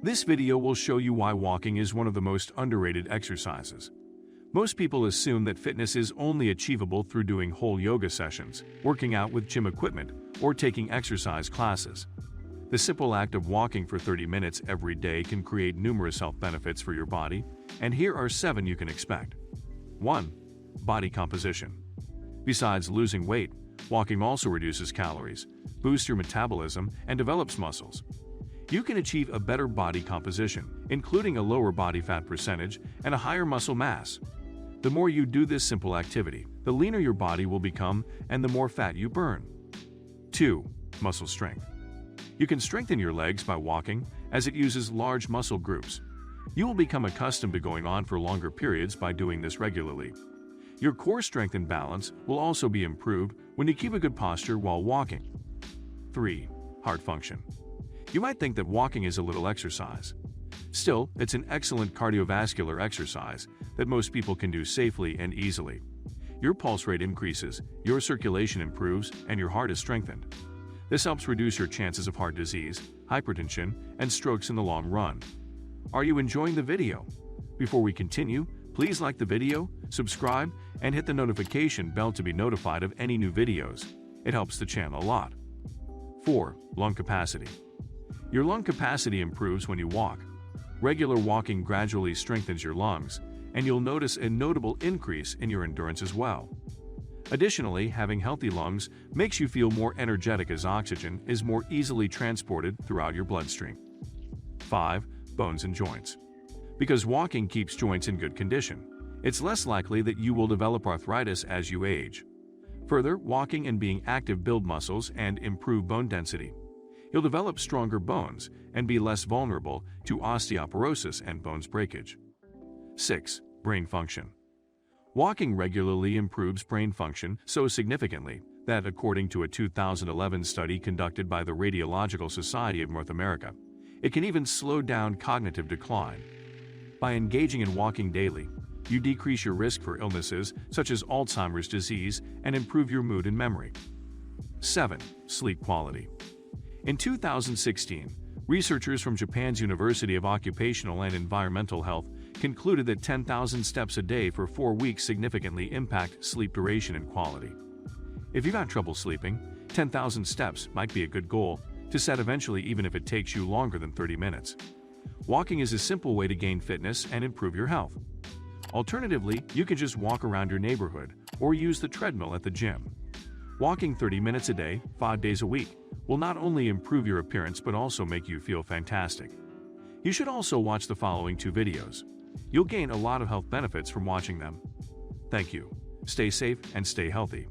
This video will show you why walking is one of the most underrated exercises. Most people assume that fitness is only achievable through doing whole yoga sessions, working out with gym equipment, or taking exercise classes. The simple act of walking for 30 minutes every day can create numerous health benefits for your body, and here are 7 you can expect. 1. Body composition. Besides losing weight, walking also reduces calories, boosts your metabolism, and develops muscles. You can achieve a better body composition, including a lower body fat percentage and a higher muscle mass. The more you do this simple activity, the leaner your body will become and the more fat you burn. 2. Muscle strength. You can strengthen your legs by walking, as it uses large muscle groups. You will become accustomed to going on for longer periods by doing this regularly. Your core strength and balance will also be improved when you keep a good posture while walking. 3. Heart function. You might think that walking is a little exercise. Still, it's an excellent cardiovascular exercise that most people can do safely and easily. Your pulse rate increases, your circulation improves, and your heart is strengthened. This helps reduce your chances of heart disease, hypertension, and strokes in the long run. Are you enjoying the video? Before we continue, please like the video, subscribe, and hit the notification bell to be notified of any new videos. It helps the channel a lot. 4. Lung capacity. Your lung capacity improves when you walk. Regular walking gradually strengthens your lungs, and you'll notice a notable increase in your endurance as well. Additionally, having healthy lungs makes you feel more energetic as oxygen is more easily transported throughout your bloodstream. 5. Bones and joints. Because walking keeps joints in good condition, it's less likely that you will develop arthritis as you age. Further, walking and being active build muscles and improve bone density. You'll develop stronger bones and be less vulnerable to osteoporosis and bones breakage. 6. Brain function. Walking regularly improves brain function so significantly that, according to a 2011 study conducted by the Radiological Society of North America, it can even slow down cognitive decline. By engaging in walking daily, you decrease your risk for illnesses such as Alzheimer's disease and improve your mood and memory. 7. Sleep quality. In 2016, researchers from Japan's University of Occupational and Environmental Health concluded that 10,000 steps a day for 4 weeks significantly impact sleep duration and quality. If you've got trouble sleeping, 10,000 steps might be a good goal to set eventually, even if it takes you longer than 30 minutes. Walking is a simple way to gain fitness and improve your health. Alternatively, you can just walk around your neighborhood or use the treadmill at the gym. Walking 30 minutes a day, 5 days a week, will not only improve your appearance but also make you feel fantastic. You should also watch the following 2 videos. You'll gain a lot of health benefits from watching them. Thank you. Stay safe and stay healthy.